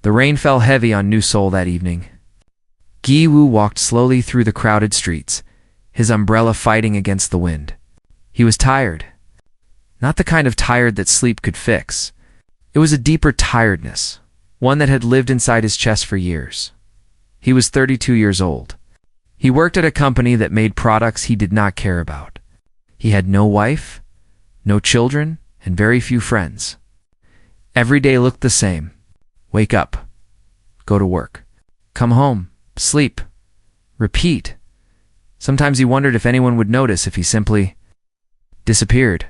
The rain fell heavy on New Seoul that evening. Gi-woo walked slowly through the crowded streets, his umbrella fighting against the wind. He was tired. Not the kind of tired that sleep could fix. It was a deeper tiredness, one that had lived inside his chest for years. He was 32 years old. He worked at a company that made products he did not care about. He had no wife, no children, and very few friends. Every day looked the same. Wake up. Go to work. Come home. Sleep. Repeat. Sometimes he wondered if anyone would notice if he simply disappeared.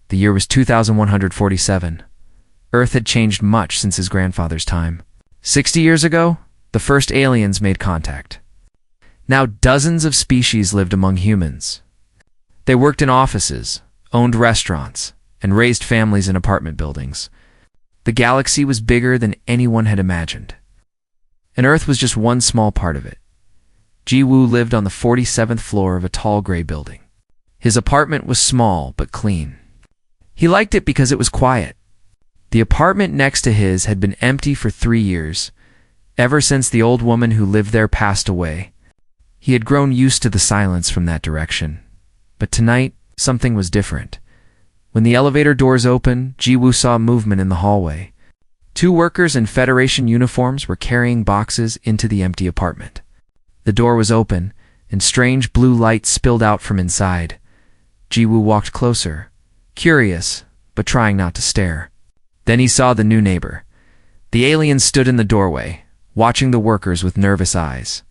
The year was 2147. Earth had changed much since his grandfather's time. 60 years ago, the first aliens made contact. Now dozens of species lived among humans. They worked in offices, owned restaurants, and raised families in apartment buildings. The galaxy was bigger than anyone had imagined. And Earth was just one small part of it. Ji-woo lived on the 47th floor of a tall gray building. His apartment was small but clean. He liked it because it was quiet. The apartment next to his had been empty for 3 years, ever since the old woman who lived there passed away. He had grown used to the silence from that direction. But tonight, something was different. When the elevator doors opened, Ji-woo saw movement in the hallway. 2 workers in Federation uniforms were carrying boxes into the empty apartment. The door was open, and strange blue light spilled out from inside. Ji-woo walked closer, curious, but trying not to stare. Then he saw the new neighbor. The alien stood in the doorway, watching the workers with nervous eyes.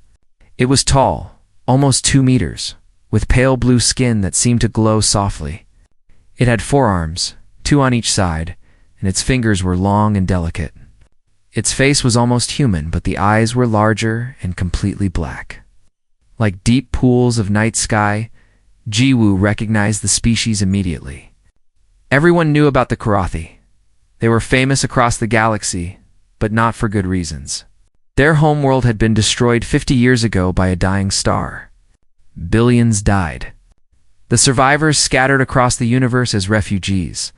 It was tall, almost 2 meters, with pale blue skin that seemed to glow softly. It had 4 arms, 2 on each side, and its fingers were long and delicate. Its face was almost human, but the eyes were larger and completely black. Like deep pools of night sky, Ji-woo recognized the species immediately. Everyone knew about the Karathi. They were famous across the galaxy, but not for good reasons. Their homeworld had been destroyed 50 years ago by a dying star. Billions died. The survivors scattered across the universe as refugees.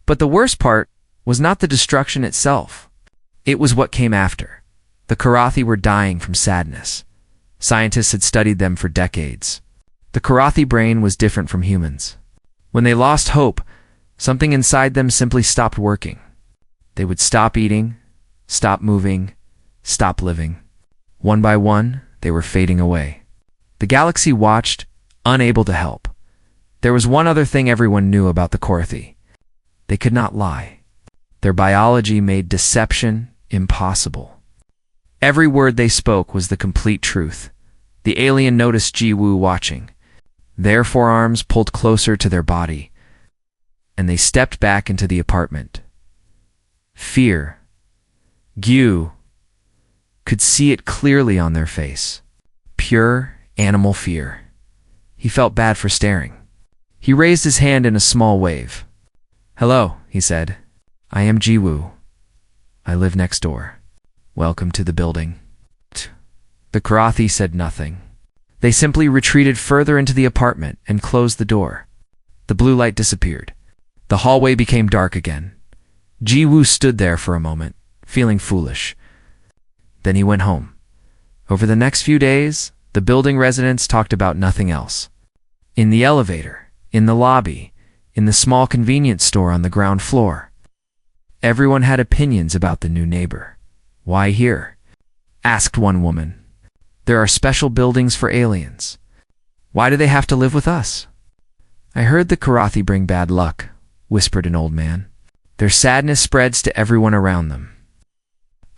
But the worst part was not the destruction itself. It was what came after. The Karathi were dying from sadness. Scientists had studied them for decades. The Karathi brain was different from humans. When they lost hope, something inside them simply stopped working. They would stop eating, stop moving, stop living. One by one, they were fading away. The galaxy watched, unable to help. There was one other thing everyone knew about the Karathi. They could not lie. Their biology made deception impossible. Every word they spoke was the complete truth. The alien noticed Ji-woo watching. Their forearms pulled closer to their body, and they stepped back into the apartment. Fear. Gyu could see it clearly on their face. Pure animal fear. He felt bad for staring. He raised his hand in a small wave. "Hello," he said. "I am Ji-woo. I live next door. Welcome to the building." The Karathi said nothing. They simply retreated further into the apartment and closed the door. The blue light disappeared. The hallway became dark again. Ji-woo stood there for a moment, feeling foolish. Then he went home. Over the next few days, the building residents talked about nothing else. In the elevator, in the lobby, in the small convenience store on the ground floor. Everyone had opinions about the new neighbor. "Why here?" asked one woman. "There are special buildings for aliens. Why do they have to live with us?" "I heard the Karathi bring bad luck," whispered an old man. "Their sadness spreads to everyone around them."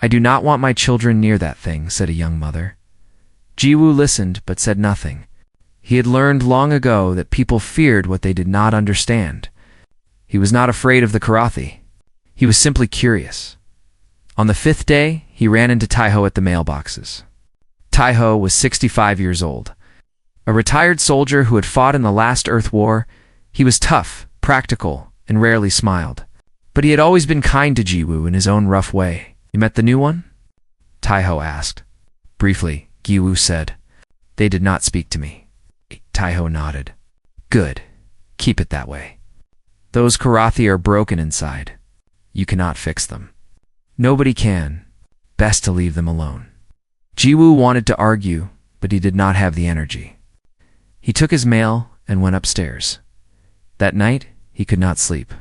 "I do not want my children near that thing," said a young mother. Ji-woo listened but said nothing. He had learned long ago that people feared what they did not understand. He was not afraid of the Karathi. He was simply curious. On the 5th day, he ran into Taiho at the mailboxes. Taiho was 65 years old. A retired soldier who had fought in the last Earth War, he was tough, practical, and rarely smiled. But he had always been kind to Ji-woo in his own rough way. "You met the new one?" Taiho asked. Briefly, Ji-woo said. "They did not speak to me." Taiho nodded. "Good. Keep it that way. Those Karathi are broken inside. You cannot fix them." "Nobody can. best to leave them alone. Jiwoo wanted to argue, but he did not have the energy. He took his mail and went upstairs. That night, he could not sleep.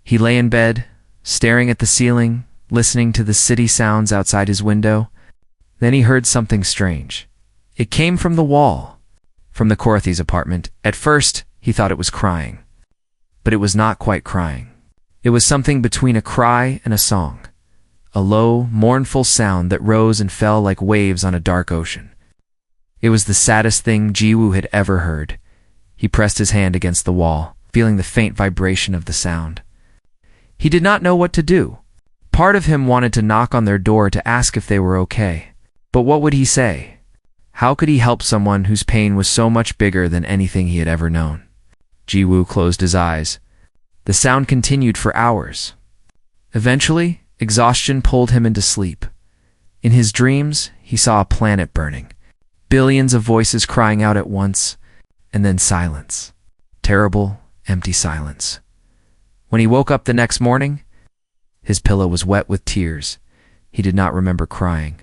He lay in bed, staring at the ceiling, listening to the city sounds outside his window. Then he heard something strange. It came from the wall, from the Korothi's apartment. At first, he thought it was crying. But it was not quite crying. It was something between a cry and a song. A low, mournful sound that rose and fell like waves on a dark ocean. It was the saddest thing Jiwoo had ever heard. He pressed his hand against the wall, feeling the faint vibration of the sound. He did not know what to do. Part of him wanted to knock on their door to ask if they were okay. But what would he say? How could he help someone whose pain was so much bigger than anything he had ever known? Jiwoo closed his eyes. The sound continued for hours. Eventually, exhaustion pulled him into sleep. In his dreams, he saw a planet burning. Billions of voices crying out at once, and then silence. Terrible, empty silence. When he woke up the next morning, his pillow was wet with tears. He did not remember crying.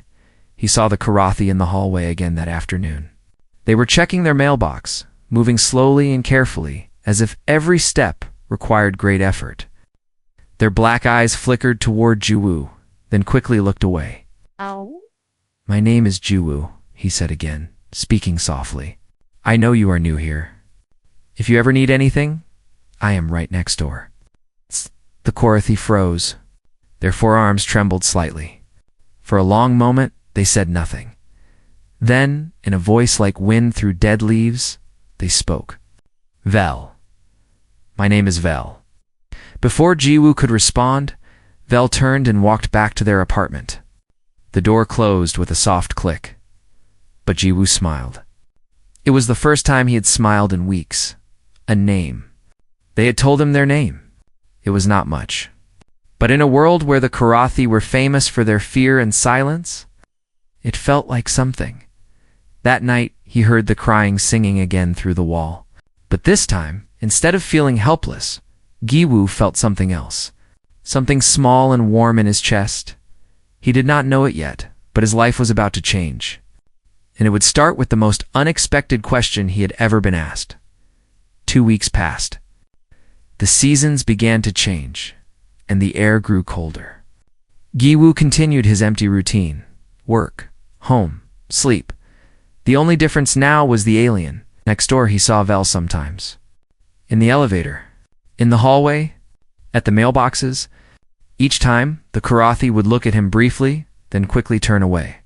He saw the Korothi in the hallway again that afternoon. They were checking their mailbox, moving slowly and carefully, as if every step required great effort. Their black eyes flickered toward Jiwoo, then quickly looked away. "Ow." "My name is Jiwoo," he said again, speaking softly. "I know you are new here. If you ever need anything, I am right next door." The Korothi froze. Their forearms trembled slightly. For a long moment, they said nothing. Then, in a voice like wind through dead leaves, they spoke. "Vel. My name is Vel." Before Jiwoo could respond, Vel turned and walked back to their apartment. The door closed with a soft click. But Jiwoo smiled. It was the first time he had smiled in weeks. A name. They had told him their name. It was not much. But in a world where the Korothi were famous for their fear and silence, it felt like something. That night, he heard the crying singing again through the wall. But this time, instead of feeling helpless, Jiwoo felt something else. Something small and warm in his chest. He did not know it yet, but his life was about to change. And it would start with the most unexpected question he had ever been asked. 2 weeks passed. The seasons began to change, and the air grew colder. Jiwoo continued his empty routine. Work, home, sleep. The only difference now was the alien. Next door he saw Vel sometimes. In the elevator. In the hallway. At the mailboxes. Each time, the Korothi would look at him briefly, then quickly turn away.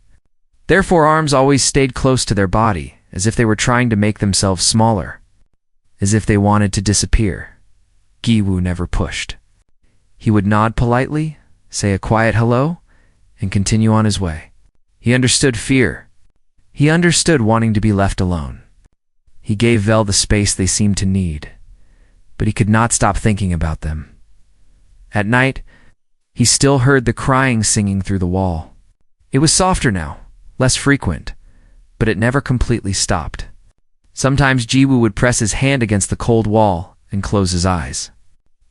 Their forearms always stayed close to their body, as if they were trying to make themselves smaller. As if they wanted to disappear. Jiwoo never pushed. He would nod politely, say a quiet hello, and continue on his way. He understood fear. He understood wanting to be left alone. He gave Vel the space they seemed to need, but he could not stop thinking about them. At night, he still heard the crying singing through the wall. It was softer now, less frequent, but it never completely stopped. Sometimes Jiwoo would press his hand against the cold wall and close his eyes.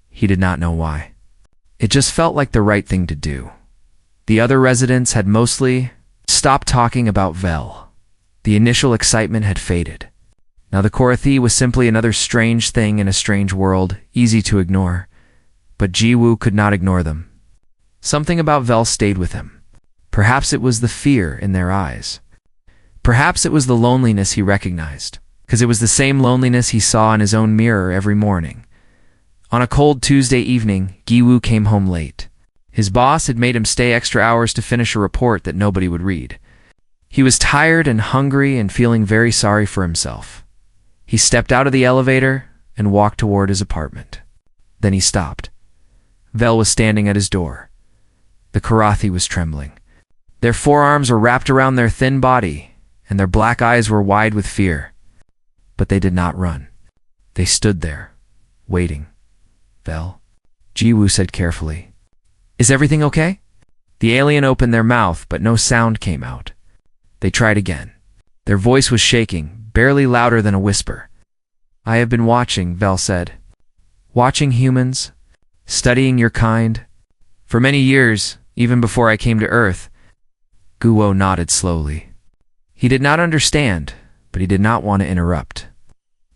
He did not know why. It just felt like the right thing to do. The other residents had mostly stopped talking about Vel. The initial excitement had faded. Now the Korothi was simply another strange thing in a strange world, easy to ignore. But Jiwoo could not ignore them. Something about Vel stayed with him. Perhaps it was the fear in their eyes. Perhaps it was the loneliness he recognized, because it was the same loneliness he saw in his own mirror every morning. On a cold Tuesday evening, Jiwoo came home late. His boss had made him stay extra hours to finish a report that nobody would read. He was tired and hungry and feeling very sorry for himself. He stepped out of the elevator and walked toward his apartment. Then he stopped. Vel was standing at his door. The Korothi was trembling. Their forearms were wrapped around their thin body, and their black eyes were wide with fear. But they did not run. They stood there, waiting. "Vel," Jiwoo said carefully. "Is everything okay?" The alien opened their mouth, but no sound came out. They tried again. Their voice was shaking, barely louder than a whisper. "I have been watching," Vel said. "Watching humans, studying your kind. For many years, even before I came to Earth, Guo nodded slowly. He did not understand, but he did not want to interrupt.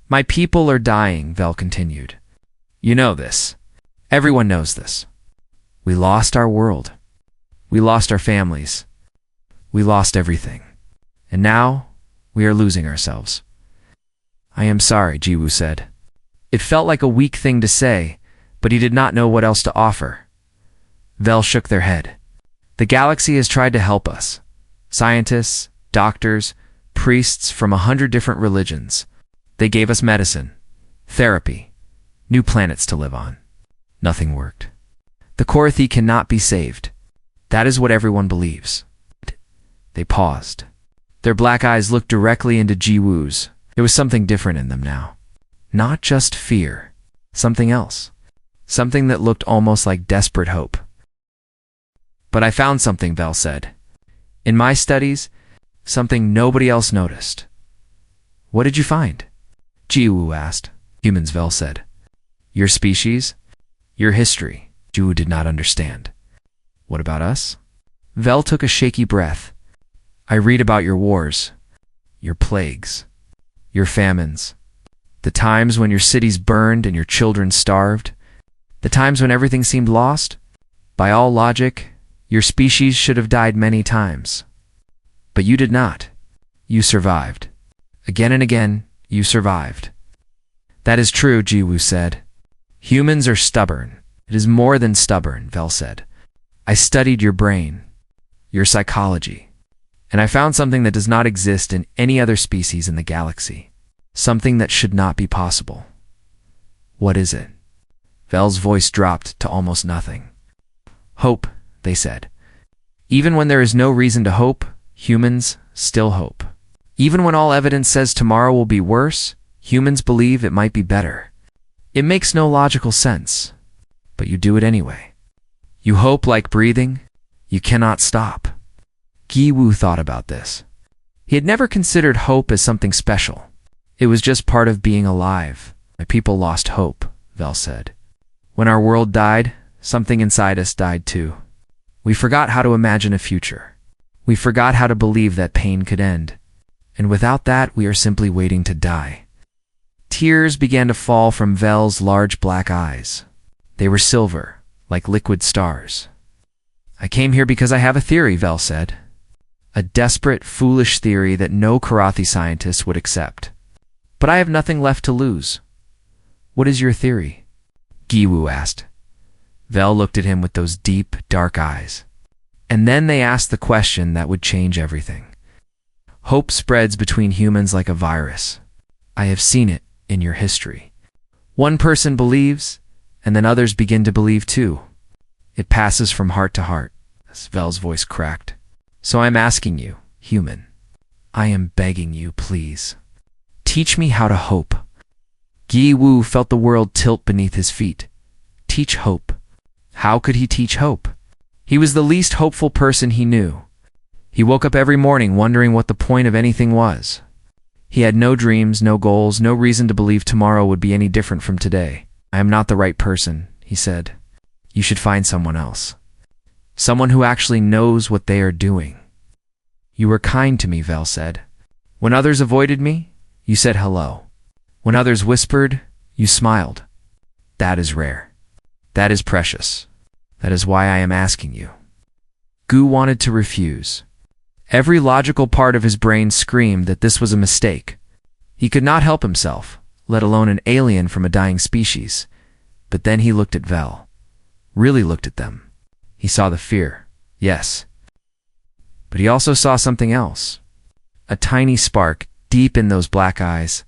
My people are dying, Vel continued. You know this. Everyone knows this. We lost our world. We lost our families. We lost everything. And now, we are losing ourselves. I am sorry, Jiwoo said. It felt like a weak thing to say, but he did not know what else to offer. Vel shook their head. The galaxy has tried to help us. Scientists, doctors, priests from 100 different religions. They gave us medicine, therapy, new planets to live on. Nothing worked. The Korathi cannot be saved. That is what everyone believes. They paused. Their black eyes looked directly into Jiwoo's. There was something different in them now. Not just fear. Something else. Something that looked almost like desperate hope. But I found something, Vel said. In my studies, something nobody else noticed. What did you find? Jiwoo asked. Humans, Vel said. Your species? Your history. Jiwoo did not understand. What about us? Vel took a shaky breath. I read about your wars, your plagues, your famines, the times when your cities burned and your children starved, the times when everything seemed lost. By all logic, your species should have died many times. But you did not. You survived. Again and again, you survived. That is true, Jiwoo said. Humans are stubborn. It is more than stubborn, Vel said. I studied your brain, your psychology, and I found something that does not exist in any other species in the galaxy. Something that should not be possible. What is it? Vel's voice dropped to almost nothing. Hope, they said. Even when there is no reason to hope, humans still hope. Even when all evidence says tomorrow will be worse, humans believe it might be better. It makes no logical sense, but you do it anyway. You hope like breathing. You cannot stop. Jiwoo thought about this. He had never considered hope as something special. It was just part of being alive. My people lost hope, Vel said. When our world died, something inside us died too. We forgot how to imagine a future. We forgot how to believe that pain could end. And without that, we are simply waiting to die. Tears began to fall from Vel's large black eyes. They were silver, like liquid stars. I came here because I have a theory, Vel said. A desperate, foolish theory that no Korathi scientist would accept. But I have nothing left to lose. What is your theory? Jiwoo asked. Vel looked at him with those deep, dark eyes. And then they asked the question that would change everything. Hope spreads between humans like a virus. I have seen it in your history. One person believes, and then others begin to believe too. It passes from heart to heart. Vel's voice cracked. So I'm asking you, human. I am begging you, please. Teach me how to hope. Jiwoo felt the world tilt beneath his feet. Teach hope. How could he teach hope? He was the least hopeful person he knew. He woke up every morning wondering what the point of anything was. He had no dreams, no goals, no reason to believe tomorrow would be any different from today. I am not the right person, he said. You should find someone else. Someone who actually knows what they are doing. You were kind to me, Vel said. When others avoided me, you said hello. When others whispered, you smiled. That is rare. That is precious. That is why I am asking you. Gu wanted to refuse. Every logical part of his brain screamed that this was a mistake. He could not help himself, let alone an alien from a dying species. But then he looked at Vel. Really looked at them. He saw the fear, yes. But he also saw something else. A tiny spark deep in those black eyes.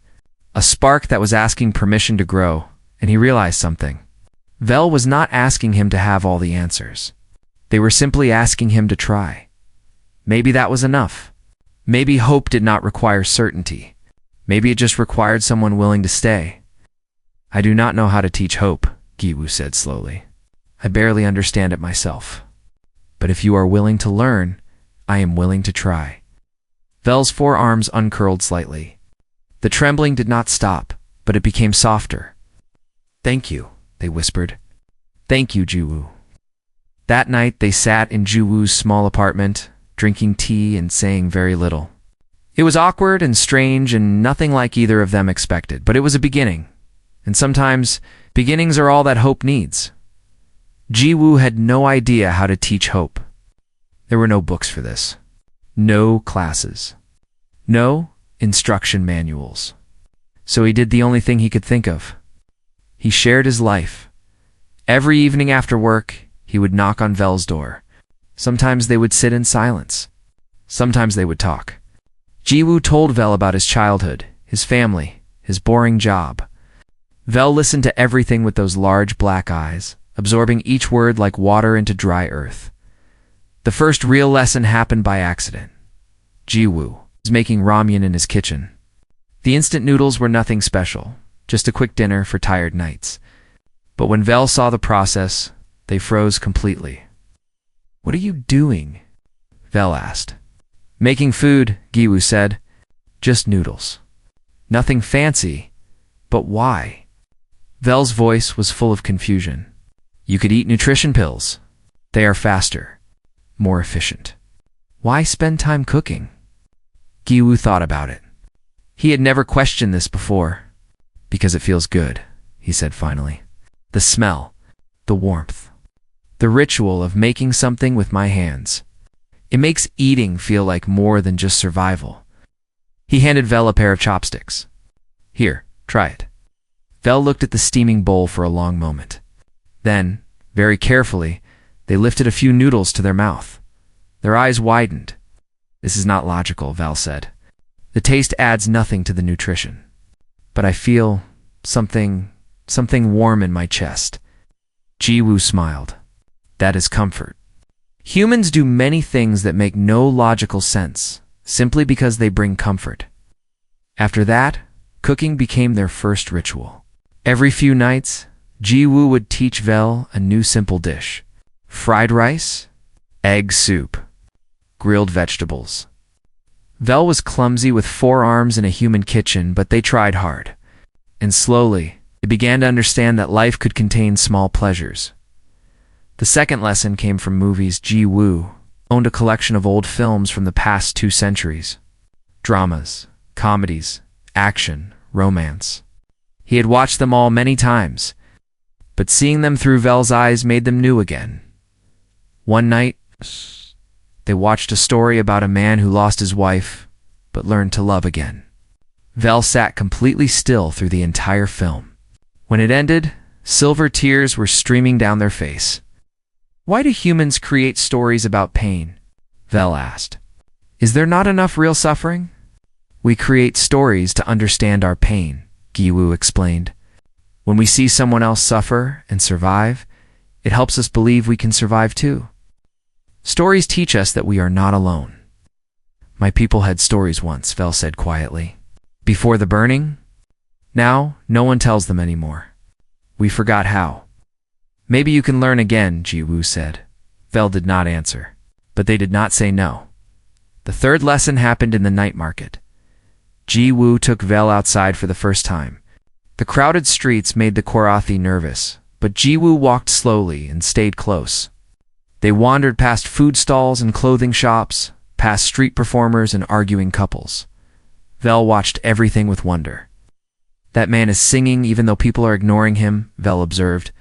A spark that was asking permission to grow, and he realized something. Vel was not asking him to have all the answers. They were simply asking him to try. Maybe that was enough. Maybe hope did not require certainty. Maybe it just required someone willing to stay. I do not know how to teach hope, Jiwoo said slowly. I barely understand it myself. But if you are willing to learn, I am willing to try. Vel's forearms uncurled slightly. The trembling did not stop, but it became softer. Thank you, they whispered. Thank you, Jiwoo. That night they sat in Jiwoo's small apartment. drinking tea and saying very little. It was awkward and strange and nothing like either of them expected, but it was a beginning. And sometimes, beginnings are all that hope needs. Ji-woo had no idea how to teach hope. There were no books for this. No classes. No instruction manuals. So he did the only thing he could think of. He shared his life. Every evening after work, he would knock on Vel's door. Sometimes they would sit in silence. Sometimes they would talk. Ji-woo told Vel about his childhood, his family, his boring job. Vel listened to everything with those large black eyes, absorbing each word like water into dry earth. The first real lesson happened by accident. Ji-woo was making ramen in his kitchen. The instant noodles were nothing special, just a quick dinner for tired nights. But when Vel saw the process, they froze completely. "What are you doing?" Vel asked. "Making food," Ji-woo said. "Just noodles. Nothing fancy, but why?" Vel's voice was full of confusion. "You could eat nutrition pills. They are faster, more efficient. Why spend time cooking?" Ji-woo thought about it. He had never questioned this before. "Because it feels good," he said finally. "The smell, the warmth, the ritual of making something with my hands. It makes eating feel like more than just survival." He handed Vel a pair of chopsticks. "Here, try it." Vel looked at the steaming bowl for a long moment. Then, very carefully, they lifted a few noodles to their mouth. Their eyes widened. "This is not logical," Vel said. "The taste adds nothing to the nutrition. But I feel something warm in my chest." Ji-woo smiled. "That is comfort. Humans do many things that make no logical sense, simply because they bring comfort." After that, cooking became their first ritual. Every few nights, Ji-woo would teach Vel a new simple dish. Fried rice, egg soup, grilled vegetables. Vel was clumsy with 4 arms in a human kitchen, but they tried hard. And slowly, they began to understand that life could contain small pleasures. The second lesson came from movies. Ji-woo owned a collection of old films from the past 2 centuries. Dramas, comedies, action, romance. He had watched them all many times, but seeing them through Vel's eyes made them new again. One night, they watched a story about a man who lost his wife, but learned to love again. Vel sat completely still through the entire film. When it ended, silver tears were streaming down their face. "Why do humans create stories about pain?" Vel asked. "Is there not enough real suffering?" "We create stories to understand our pain," Ji-woo explained. "When we see someone else suffer and survive, it helps us believe we can survive too. Stories teach us that we are not alone." "My people had stories once," Vel said quietly. "Before the burning? Now, no one tells them anymore. We forgot how." "Maybe you can learn again," Ji-woo said. Vel did not answer, but they did not say no. The third lesson happened in the night market. Ji-woo took Vel outside for the first time. The crowded streets made the Korathi nervous, but Ji-woo walked slowly and stayed close. They wandered past food stalls and clothing shops, past street performers and arguing couples. Vel watched everything with wonder. "That man is singing even though people are ignoring him," Vel observed.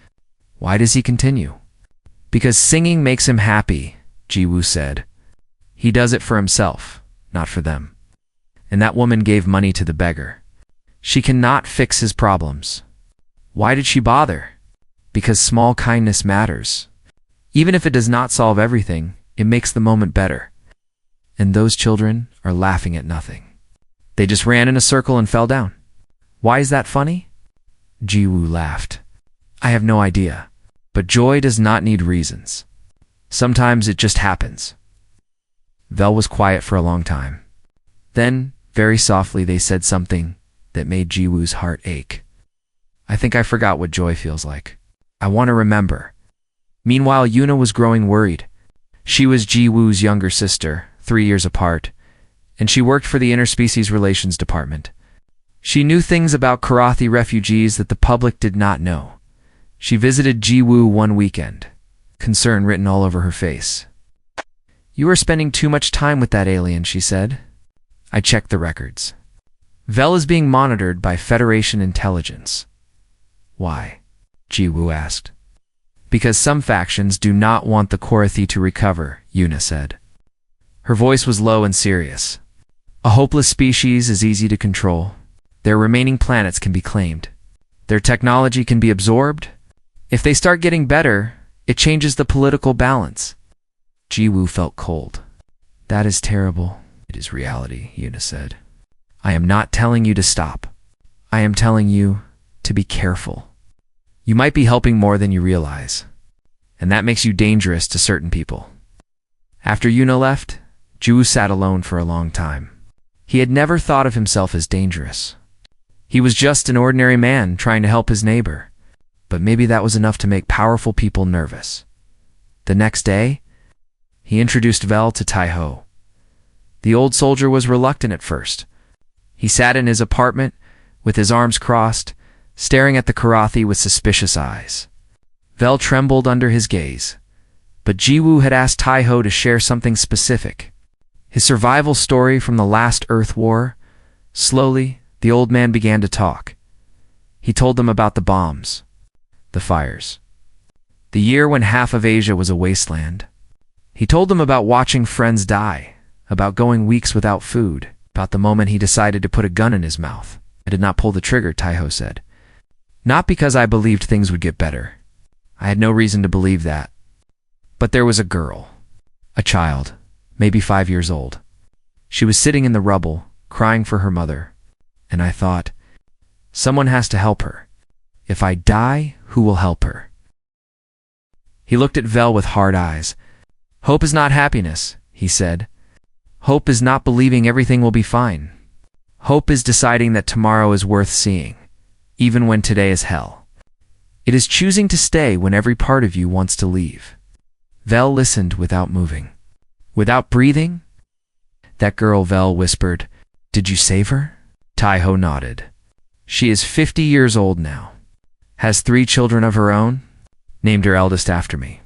"Why does he continue?" "Because singing makes him happy," Ji-woo said. "He does it for himself, not for them." And that woman gave money to the beggar. She cannot fix his problems. Why did she bother? Because small kindness matters. Even if it does not solve everything, it makes the moment better. And those children are laughing at nothing. They just ran in a circle and fell down. Why is that funny? Ji-woo laughed. "I have no idea. But joy does not need reasons. Sometimes it just happens." Vel was quiet for a long time. Then, very softly, they said something that made Ji-woo's heart ache. "I think I forgot what joy feels like. I want to remember." Meanwhile, Yuna was growing worried. She was Ji-woo's younger sister, 3 years apart, and she worked for the Interspecies Relations Department. She knew things about Korathi refugees that the public did not know. She visited Ji-woo one weekend, concern written all over her face. You are spending too much time with that alien, she said. I checked the records. Vel is being monitored by Federation intelligence. Why? Jiwoo asked. Because some factions do not want the Korathi to recover, Yuna said. Her voice was low and serious. A hopeless species is easy to control. Their remaining planets can be claimed. Their technology can be absorbed. If they start getting better, it changes the political balance. Jiwoo felt cold. That is terrible. It is reality, Yuna said. I am not telling you to stop. I am telling you to be careful. You might be helping more than you realize, and that makes you dangerous to certain people. After Yuna left, Jiwoo sat alone for a long time. He had never thought of himself as dangerous. He was just an ordinary man trying to help his neighbor, but maybe that was enough to make powerful people nervous. The next day, he introduced Vel to Taiho. The old soldier was reluctant at first. He sat in his apartment, with his arms crossed, staring at the Korathi with suspicious eyes. Vel trembled under his gaze, but Jiwoo had asked Taiho to share something specific. His survival story from the last Earth War. Slowly, the old man began to talk. He told them about the bombs, the fires, the year when half of Asia was a wasteland. He told them about watching friends die, about going weeks without food, about the moment he decided to put a gun in his mouth. I did not pull the trigger, Taiho said. Not because I believed things would get better. I had no reason to believe that. But there was a girl, a child, maybe 5 years old. She was sitting in the rubble, crying for her mother, and I thought, someone has to help her. If I die, who will help her? He looked at Vel with hard eyes. Hope is not happiness, he said. Hope is not believing everything will be fine. Hope is deciding that tomorrow is worth seeing, even when today is hell. It is choosing to stay when every part of you wants to leave. Vel listened without moving. Without breathing? That girl, Vel whispered. Did you save her? Taiho nodded. She is 50 years old now. Has 3 children of her own. Named her eldest after me.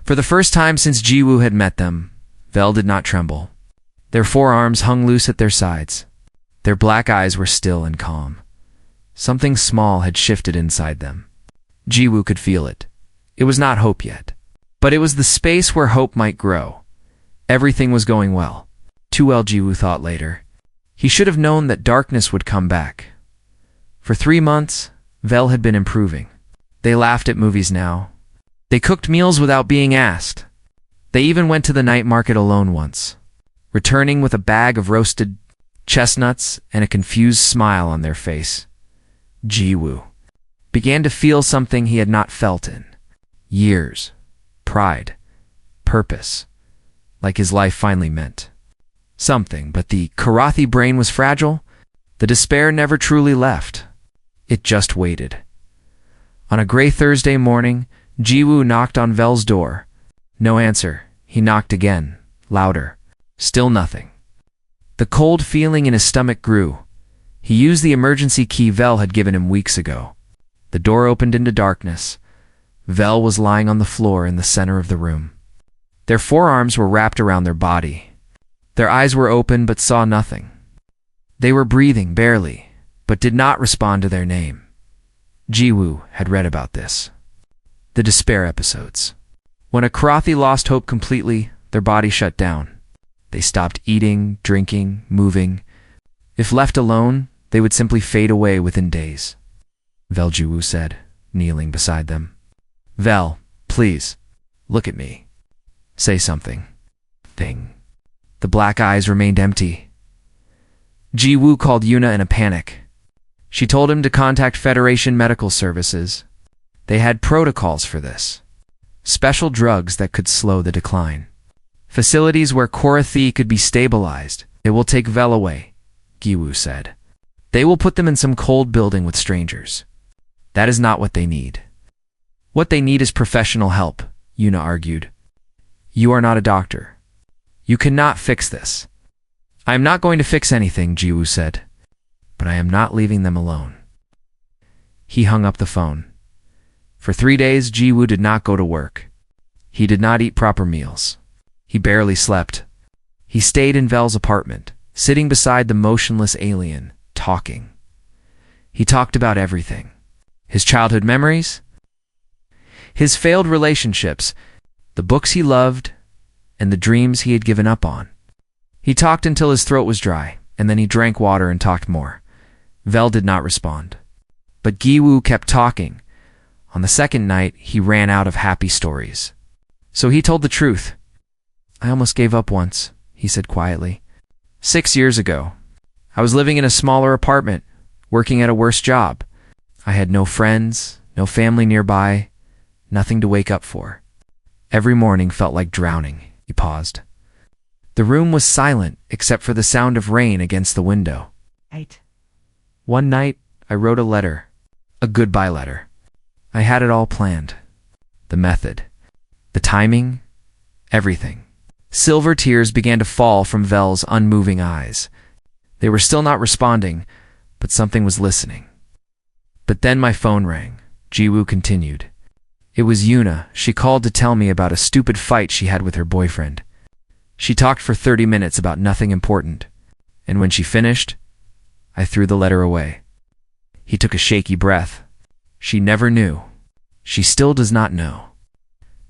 For the first time since Jiwoo had met them, Vel did not tremble. Their forearms hung loose at their sides. Their black eyes were still and calm. Something small had shifted inside them. Jiwoo could feel it. It was not hope yet, but it was the space where hope might grow. Everything was going well. Too well, Jiwoo thought later. He should have known that darkness would come back. For 3 months, Vel had been improving. They laughed at movies now. They cooked meals without being asked. They even went to the night market alone once, returning with a bag of roasted chestnuts and a confused smile on their face. Jiwoo began to feel something he had not felt in years. Pride. Purpose. Like his life finally meant something, but the Korathi brain was fragile. The despair never truly left. It just waited. On a gray Thursday morning, Jiwoo knocked on Vel's door. No answer. He knocked again, louder. Still nothing. The cold feeling in his stomach grew. He used the emergency key Vel had given him weeks ago. The door opened into darkness. Vel was lying on the floor in the center of the room. Their forearms were wrapped around their body. Their eyes were open but saw nothing. They were breathing barely, but did not respond to their name. Jiwoo had read about this. The despair episodes. When a Korathi lost hope completely, their body shut down. They stopped eating, drinking, moving. If left alone, they would simply fade away within days. Vel, Jiwoo said, kneeling beside them. Vel, please, look at me. Say something. Thing. The black eyes remained empty. Jiwoo called Yuna in a panic. She told him to contact Federation Medical Services. They had protocols for this. Special drugs that could slow the decline. Facilities where Korathi could be stabilized. It will take Vel away, Jiwoo said. They will put them in some cold building with strangers. That is not what they need. What they need is professional help, Yuna argued. You are not a doctor. You cannot fix this. I am not going to fix anything, Jiwoo said. But I am not leaving them alone. He hung up the phone. For 3 days, Jiwoo did not go to work. He did not eat proper meals. He barely slept. He stayed in Vel's apartment, sitting beside the motionless alien, talking. He talked about everything. His childhood memories, his failed relationships, the books he loved, and the dreams he had given up on. He talked until his throat was dry, and then he drank water and talked more. Vel did not respond. But Giwu kept talking. On the second night, he ran out of happy stories. So he told the truth. "I almost gave up once," he said quietly. 6 years ago. I was living in a smaller apartment, working at a worse job. I had no friends, no family nearby, nothing to wake up for. Every morning felt like drowning." He paused. The room was silent except for the sound of rain against the window. 8. One night, I wrote a letter. A goodbye letter. I had it all planned. The method. The timing. Everything. Silver tears began to fall from Vel's unmoving eyes. They were still not responding, but something was listening. But then my phone rang. Jiwoo continued. It was Yuna. She called to tell me about a stupid fight she had with her boyfriend. She talked for 30 minutes about nothing important, and when she finished, I threw the letter away. He took a shaky breath. She never knew. She still does not know.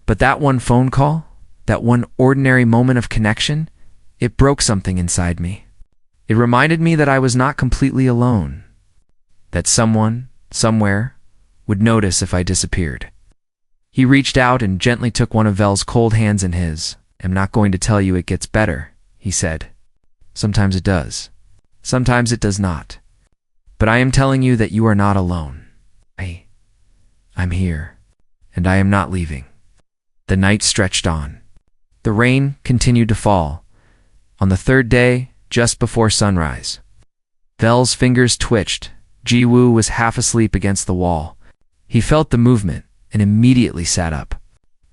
But that one phone call, that one ordinary moment of connection, it broke something inside me. It reminded me that I was not completely alone, that someone, somewhere, would notice if I disappeared. He reached out and gently took one of Vel's cold hands in his. "I'm not going to tell you it gets better," he said. "Sometimes it does. Sometimes it does not. But I am telling you that you are not alone. I'm here, and I am not leaving." The night stretched on. The rain continued to fall. On the third day, just before sunrise, Vel's fingers twitched. Jiwoo was half asleep against the wall. He felt the movement and immediately sat up.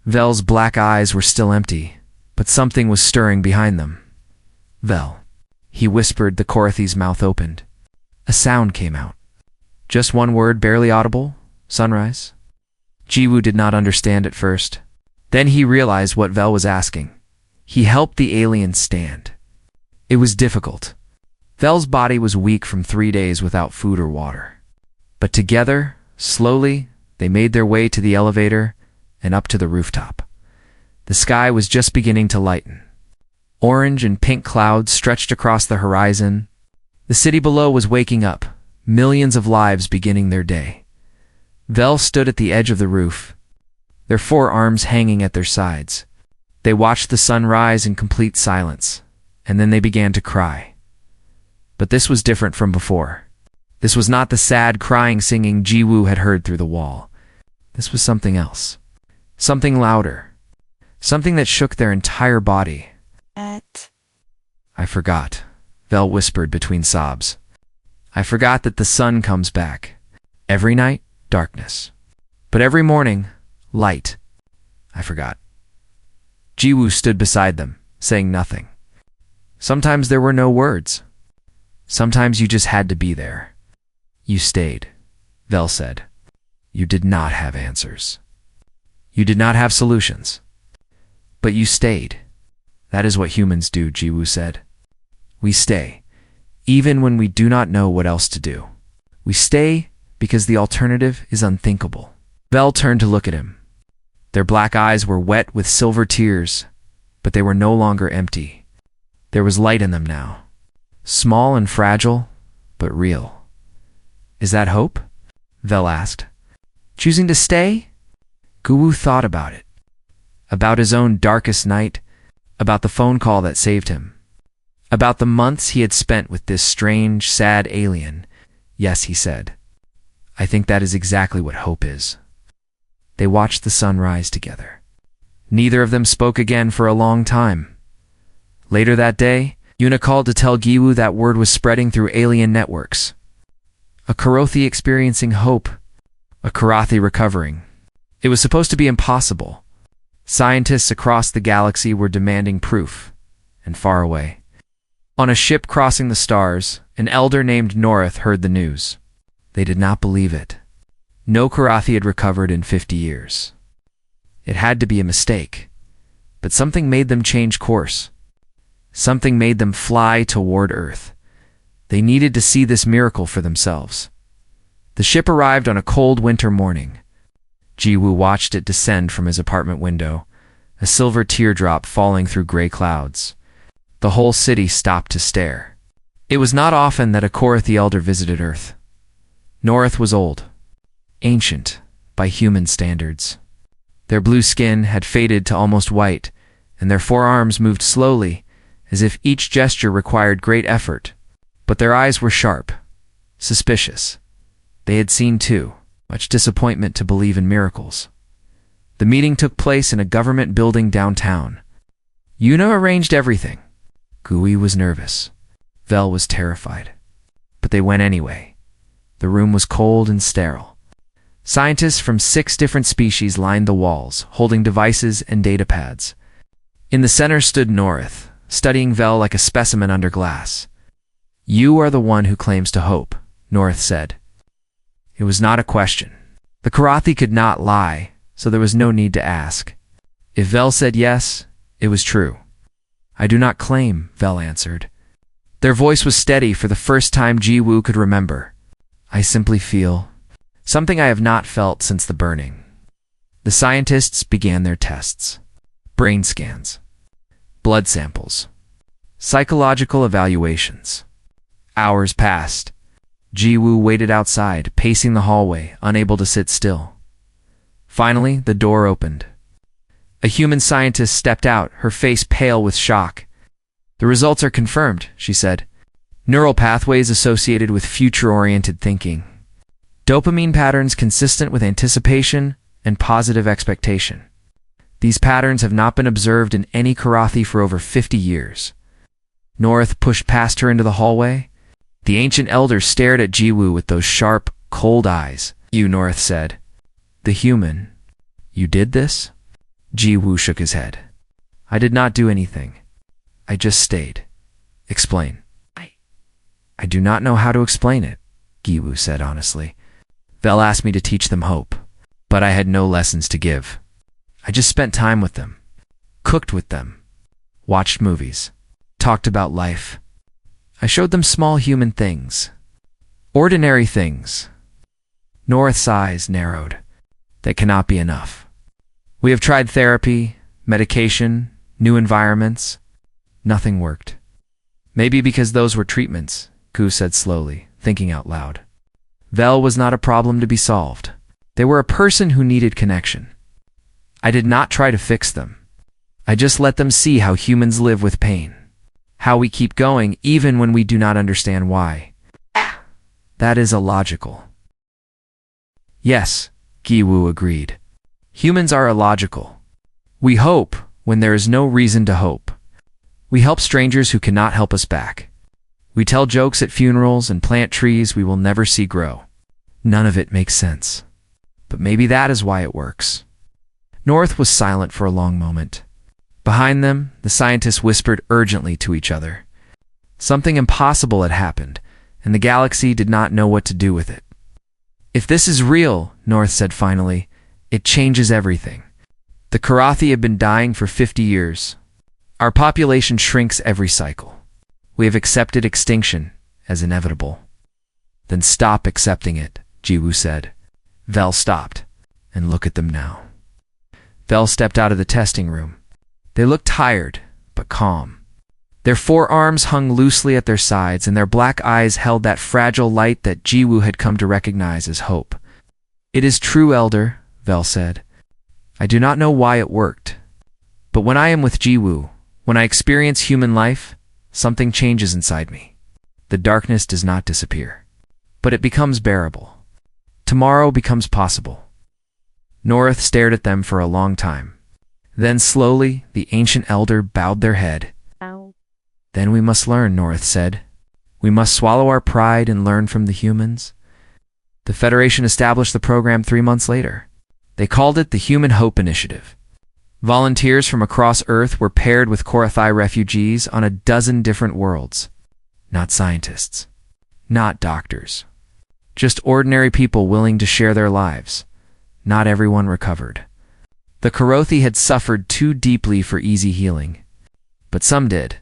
Vel's black eyes were still empty, but something was stirring behind them. "Vel," he whispered. The Korathi's mouth opened. A sound came out. Just one word, barely audible. "Sunrise?" Jiwoo did not understand at first. Then he realized what Vel was asking. He helped the alien stand. It was difficult. Vel's body was weak from 3 days without food or water. But together, slowly, they made their way to the elevator and up to the rooftop. The sky was just beginning to lighten. Orange and pink clouds stretched across the horizon. The city below was waking up, millions of lives beginning their day. Vel stood at the edge of the roof, their forearms hanging at their sides. They watched the sun rise in complete silence, and then they began to cry. But this was different from before. This was not the sad crying singing Jiwoo had heard through the wall. This was something else. Something louder. Something that shook their entire body. "I forgot," Vel whispered between sobs. "I forgot that the sun comes back. Every night, darkness. But every morning, light. I forgot." Jiwoo stood beside them, saying nothing. Sometimes there were no words. Sometimes you just had to be there. "You stayed," Vel said. "You did not have answers. You did not have solutions. But you stayed. That is what humans do," Jiwoo said. "We stay, even when we do not know what else to do. We stay because the alternative is unthinkable." Vel turned to look at him. Their black eyes were wet with silver tears, but they were no longer empty. There was light in them now. Small and fragile, but real. "Is that hope?" Vel asked. "Choosing to stay?" Guwu thought about it. About his own darkest night, about the phone call that saved him, about the months he had spent with this strange, sad alien. "Yes," he said. "I think that is exactly what hope is." They watched the sun rise together. Neither of them spoke again for a long time. Later that day, Yuna called to tell Giwu that word was spreading through alien networks. A Karathi experiencing hope. A Karathi recovering. It was supposed to be impossible. Scientists across the galaxy were demanding proof, and far away. On a ship crossing the stars, an elder named Norith heard the news. They did not believe it. No Karathi had recovered in 50 years. It had to be a mistake. but something made them change course. Something made them fly toward Earth. They needed to see this miracle for themselves. The ship arrived on a cold winter morning. Jiwoo watched it descend from his apartment window, a silver teardrop falling through gray clouds. The whole city stopped to stare. It was not often that a Korath the Elder visited Earth. North was old, ancient by human standards. Their blue skin had faded to almost white, and their forearms moved slowly, as if each gesture required great effort. But their eyes were sharp, suspicious. They had seen, too, much disappointment to believe in miracles. The meeting took place in a government building downtown. Yuna arranged everything. Gui was nervous. Vel was terrified. But they went anyway. The room was cold and sterile. Scientists from 6 different species lined the walls, holding devices and data pads. In the center stood North, studying Vel like a specimen under glass. "You are the one who claims to hope," North said. It was not a question. The Korathi could not lie, so there was no need to ask. If Vel said yes, it was true. "I do not claim," Vel answered. Their voice was steady for the first time Jiwoo could remember. "I simply feel something I have not felt since the burning." The scientists began their tests. Brain scans, blood samples, psychological evaluations. Hours passed. Jiwoo waited outside, pacing the hallway, unable to sit still. Finally, the door opened. A human scientist stepped out, her face pale with shock. "The results are confirmed," she said. "Neural pathways associated with future-oriented thinking. Dopamine patterns consistent with anticipation and positive expectation. These patterns have not been observed in any Korathi for over 50 years. North pushed past her into the hallway. The ancient elder stared at Jiwoo with those sharp, cold eyes. "You," North said. "The human. You did this?" Jiwoo shook his head. "I did not do anything. I just stayed." "Explain." I do not know how to explain it," Jiwoo said honestly. "Vel asked me to teach them hope, but I had no lessons to give. I just spent time with them, cooked with them, watched movies, talked about life. I showed them small human things, ordinary things." North's eyes narrowed. "That cannot be enough. We have tried therapy, medication, new environments. Nothing worked." "Maybe because those were treatments," Gu said slowly, thinking out loud. "Vel was not a problem to be solved. They were a person who needed connection. I did not try to fix them. I just let them see how humans live with pain, how we keep going even when we do not understand why. That is illogical." "Yes," Jiwoo agreed. "Humans are illogical. We hope when there is no reason to hope. We help strangers who cannot help us back. We tell jokes at funerals and plant trees we will never see grow. None of it makes sense. But maybe that is why it works." North was silent for a long moment. Behind them, the scientists whispered urgently to each other. Something impossible had happened, and the galaxy did not know what to do with it. "If this is real," North said finally, "it changes everything. The Korathi have been dying for 50 years. Our population shrinks every cycle. We have accepted extinction as inevitable." "Then stop accepting it," Jiwoo said. Vel stopped. "And look at them now." Vel stepped out of the testing room. They looked tired, but calm. Their forearms hung loosely at their sides, and their black eyes held that fragile light that Jiwoo had come to recognize as hope. "It is true, Elder," Vel said. "I do not know why it worked. But when I am with Jiwoo, when I experience human life, something changes inside me. The darkness does not disappear, but it becomes bearable. Tomorrow becomes possible." North stared at them for a long time. Then slowly, the ancient elder bowed their head. "Then we must learn," North said. "We must swallow our pride and learn from the humans." The Federation established the program 3 months later. They called it the Human Hope Initiative. Volunteers from across Earth were paired with Korathi refugees on a dozen different worlds. Not scientists, not doctors, just ordinary people willing to share their lives. Not everyone recovered. The Karothi had suffered too deeply for easy healing. But some did.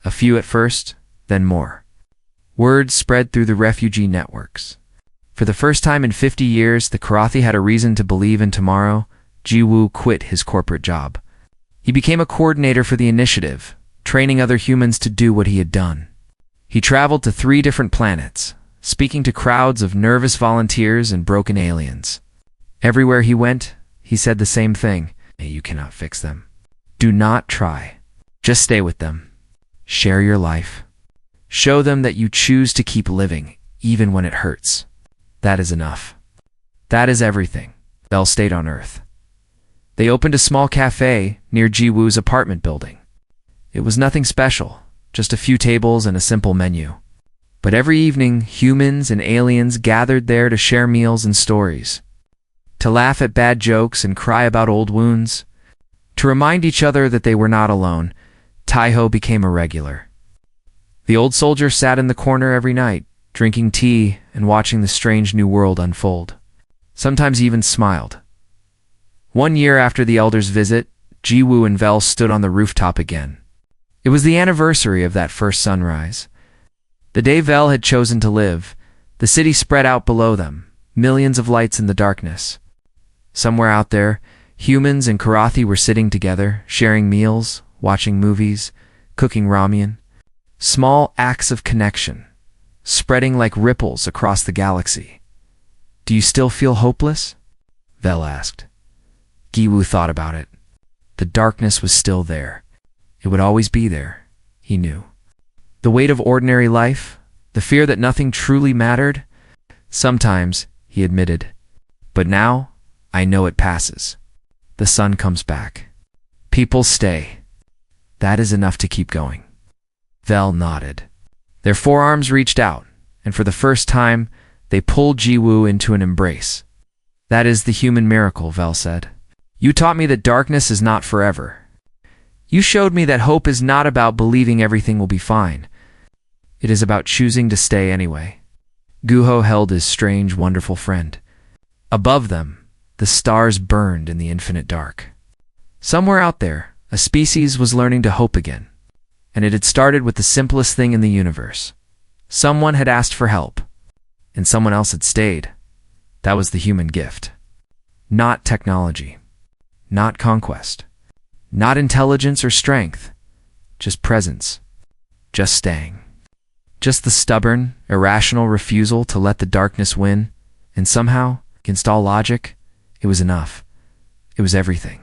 A few at first, then more. Word spread through the refugee networks. For the first time in 50 years, the Karothi had a reason to believe in tomorrow. Jiwoo quit his corporate job. He became a coordinator for the initiative, training other humans to do what he had done. He traveled to 3 different planets, speaking to crowds of nervous volunteers and broken aliens. Everywhere he went, he said the same thing: "You cannot fix them. Do not try. Just stay with them. Share your life. Show them that you choose to keep living, even when it hurts. That is enough. That is everything." Bell stayed on Earth. They opened a small cafe near Jiwoo's apartment building. It was nothing special, just a few tables and a simple menu. But every evening, humans and aliens gathered there to share meals and stories, to laugh at bad jokes and cry about old wounds, to remind each other that they were not alone. Taiho became a regular. The old soldier sat in the corner every night, drinking tea and watching the strange new world unfold. Sometimes he even smiled. One year after the elder's visit, Jiwoo and Vel stood on the rooftop again. It was the anniversary of that first sunrise. The day Vel had chosen to live. The city spread out below them, millions of lights in the darkness. Somewhere out there, humans and Karothi were sitting together, sharing meals, watching movies, cooking ramen. Small acts of connection, spreading like ripples across the galaxy. "Do you still feel hopeless?" Vel asked. Jiwoo thought about it. The darkness was still there. It would always be there, he knew. The weight of ordinary life, the fear that nothing truly mattered. Sometimes, he admitted. But now, I know it passes. The sun comes back. People stay. That is enough to keep going. Vel nodded. Their forearms reached out, and for the first time, they pulled Jiwoo into an embrace. "That is the human miracle," Vel said. "You taught me that darkness is not forever. You showed me that hope is not about believing everything will be fine. It is about choosing to stay anyway." Guho held his strange, wonderful friend. Above them, the stars burned in the infinite dark. Somewhere out there, a species was learning to hope again. And it had started with the simplest thing in the universe. Someone had asked for help, and someone else had stayed. That was the human gift. Not technology. Not conquest. Not intelligence or strength. Just presence. Just staying. Just the stubborn, irrational refusal to let the darkness win, and somehow, against all logic, it was enough. It was everything.